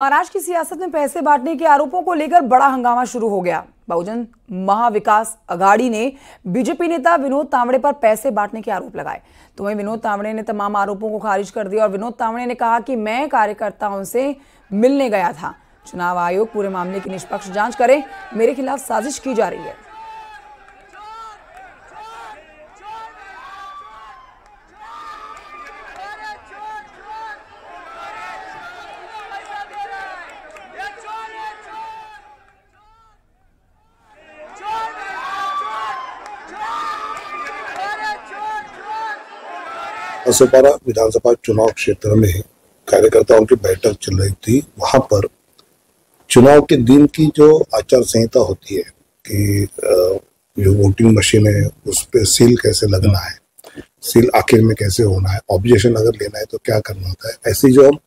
महाराष्ट्र की सियासत में पैसे बांटने के आरोपों को लेकर बड़ा हंगामा शुरू हो गया। बहुजन महाविकास अघाड़ी ने बीजेपी नेता विनोद तावड़े पर पैसे बांटने के आरोप लगाए। तो वहीं विनोद तावड़े ने तमाम आरोपों को खारिज कर दिया और विनोद तावड़े ने कहा कि मैं कार्यकर्ताओं से मिलने गया था। चुनाव आयोग पूरे मामले की निष्पक्ष जांच करे, मेरे खिलाफ साजिश की जा रही है। असोपारा विधानसभा चुनाव क्षेत्र में कार्यकर्ताओं की बैठक चल रही थी। वहां पर चुनाव के दिन की जो आचार संहिता होती है कि जो वोटिंग मशीन है उस पर सील कैसे लगना है, सील आखिर में कैसे होना है, ऑब्जेक्शन अगर लेना है तो क्या करना होता है, ऐसी जो हम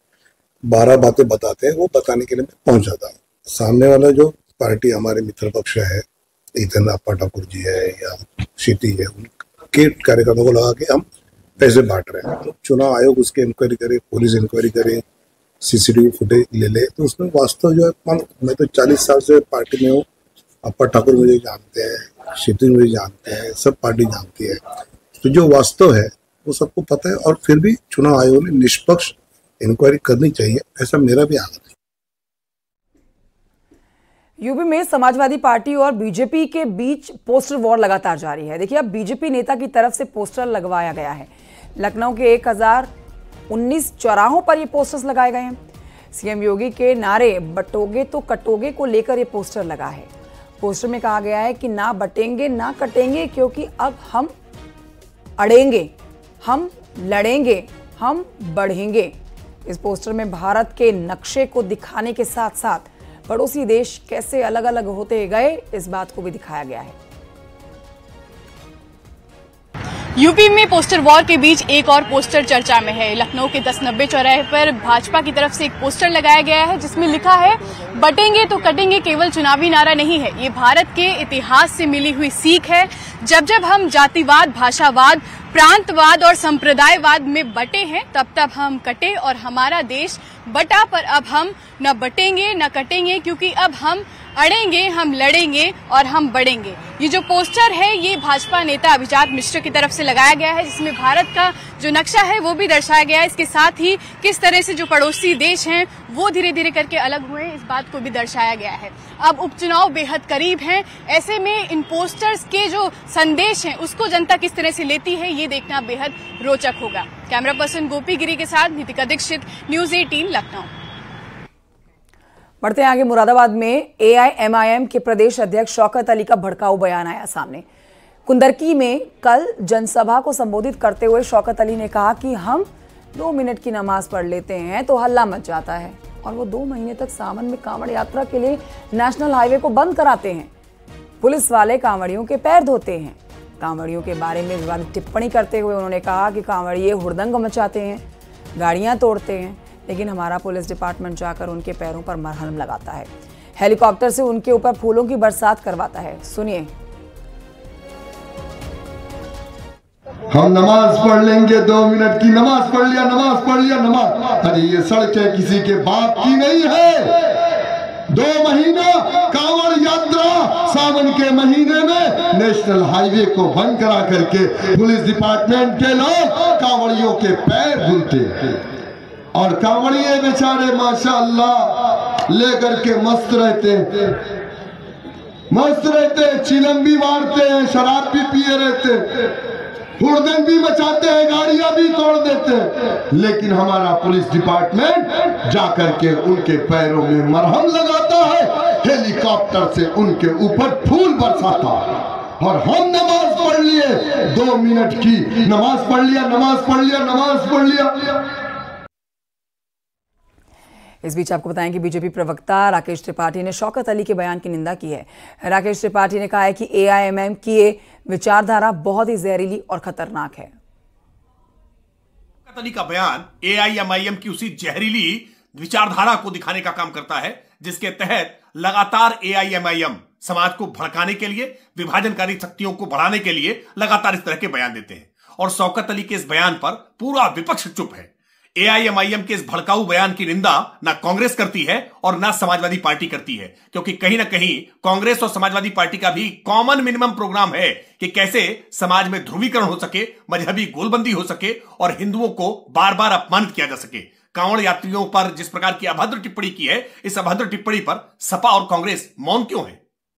12 बातें बताते हैं वो बताने के लिए मैं पहुंच जाता हूँ। सामने वाला जो पार्टी हमारे मित्र पक्ष है, इतन अप्पा ठाकुर जी है या क्षितिज है, उनके कार्यकर्ताओं को लगा कि हम पैसे बांट रहे हैं। तो चुनाव आयोग उसके इंक्वायरी करे, पुलिस इंक्वायरी करे, सीसीटीवी फुटेज ले ले, तो उसमें वास्तव जो है, मैं तो 40 साल से पार्टी में हूँ। अप्पा ठाकुर मुझे जानते हैं, क्षितिज मुझे जानते हैं, सब पार्टी जानती है। तो जो वास्तव है वो सबको पता है और फिर भी चुनाव आयोग ने निष्पक्ष इंक्वायरी करनी चाहिए, ऐसा मेरा भी आग्रह है। यूपी में समाजवादी पार्टी और बीजेपी के बीच पोस्टर वॉर लगातार जारी है। देखिए, अब बीजेपी नेता की तरफ से पोस्टर लगवाया गया है। लखनऊ के 1019 चौराहों पर ये पोस्टर्स लगाए गए हैं। सीएम योगी के नारे बटोगे तो कटोगे को लेकर ये पोस्टर लगा है। पोस्टर में कहा गया है कि ना बटेंगे ना कटेंगे, क्योंकि अब हम अड़ेंगे, हम लड़ेंगे, हम बढ़ेंगे। इस पोस्टर में भारत के नक्शे को दिखाने के साथ साथ पड़ोसी देश कैसे अलग अलग होते गए, इस बात को भी दिखाया गया है। यूपी में पोस्टर वॉर के बीच एक और पोस्टर चर्चा में है। लखनऊ के 1090 चौराहे पर भाजपा की तरफ से एक पोस्टर लगाया गया है जिसमें लिखा है, बटेंगे तो कटेंगे केवल चुनावी नारा नहीं है, ये भारत के इतिहास से मिली हुई सीख है। जब जब हम जातिवाद, भाषावाद, प्रांतवाद और संप्रदायवाद में बटे हैं, तब तब हम कटे और हमारा देश बटा, पर अब हम न बटेंगे न कटेंगे, क्योंकि अब हम अड़ेंगे, हम लड़ेंगे और हम बढ़ेंगे। ये जो पोस्टर है ये भाजपा नेता अभिजात मिश्र की तरफ से लगाया गया है, जिसमें भारत का जो नक्शा है वो भी दर्शाया गया है। इसके साथ ही किस तरह से जो पड़ोसी देश हैं वो धीरे धीरे करके अलग हुए, इस बात को भी दर्शाया गया है। अब उपचुनाव बेहद करीब हैं, ऐसे में इन पोस्टर्स के जो संदेश हैं उसको जनता किस तरह से लेती है ये देखना बेहद रोचक होगा। कैमरा पर्सन गोपी गिरी के साथ नीतिका दीक्षित, न्यूज 18 लखनऊ। बढ़ते हैं आगे। मुरादाबाद में एआईएमआईएम के प्रदेश अध्यक्ष शौकत अली का भड़काऊ बयान आया सामने। कुंदरकी में कल जनसभा को संबोधित करते हुए शौकत अली ने कहा कि हम 2 मिनट की नमाज पढ़ लेते हैं तो हल्ला मच जाता है, और वो 2 महीने तक सावन में कांवड़ यात्रा के लिए नेशनल हाईवे को बंद कराते हैं। पुलिस वाले कांवड़ियों के पैर धोते हैं। कांवड़ियों के बारे में विवादित टिप्पणी करते हुए उन्होंने कहा कि कांवड़िए हुड़दंग मचाते हैं, गाड़ियां तोड़ते हैं, लेकिन हमारा पुलिस डिपार्टमेंट जाकर उनके पैरों पर मरहम लगाता है, हेलीकॉप्टर से उनके ऊपर फूलों की बरसात करवाता है। सुनिए। हम नमाज पढ़ लेंगे, 2 मिनट की नमाज पढ़ लिया, नमाज पढ़ लिया, नमाज। अरे ये सड़कें किसी के बाप की नहीं है। 2 महीना कांवड़ यात्रा, सावन के महीने में नेशनल हाईवे को बंद करा करके पुलिस डिपार्टमेंट के लोग कांवड़ियों के पैर धुलते हैं, और कांवड़िए बेचारे माशाअल्लाह लेकर के मस्त रहते हैं, चिलम भी मारते हैं, शराब भी पिए रहते हैं, हुड़दंग भी मचाते हैं, गाड़ियां भी तोड़ देते हैं, लेकिन हमारा पुलिस डिपार्टमेंट जाकर के उनके पैरों में मरहम लगाता है, हेलीकॉप्टर से उनके ऊपर फूल बरसाता है। और हम नमाज पढ़ लिए, 2 मिनट की नमाज पढ़ लिया, नमाज पढ़ लिया, नमाज पढ़ लिया। इस बीच आपको बताएं कि बीजेपी प्रवक्ता राकेश त्रिपाठी ने शौकत अली के बयान की निंदा की है। राकेश त्रिपाठी ने कहा है कि एआईएमआईएम की ये विचारधारा बहुत ही जहरीली और खतरनाक है। शौकत अली का बयान एआईएमआईएम की उसी जहरीली विचारधारा को दिखाने का काम करता है, जिसके तहत लगातार एआईएमआईएम समाज को भड़काने के लिए, विभाजनकारी शक्तियों को बढ़ाने के लिए लगातार इस तरह के बयान देते हैं। और शौकत अली के इस बयान पर पूरा विपक्ष चुप है। एआईएमआईएम के इस भड़काऊ बयान की निंदा ना कांग्रेस करती है और ना समाजवादी पार्टी करती है, क्योंकि कहीं ना कहीं कांग्रेस और समाजवादी पार्टी का भी कॉमन मिनिमम प्रोग्राम है कि कैसे समाज में ध्रुवीकरण हो सके, मजहबी गोलबंदी हो सके और हिंदुओं को बार बार अपमानित किया जा सके। कांवड़ यात्रियों पर जिस प्रकार की अभद्र टिप्पणी की है, इस अभद्र टिप्पणी पर सपा और कांग्रेस मौन क्यों है?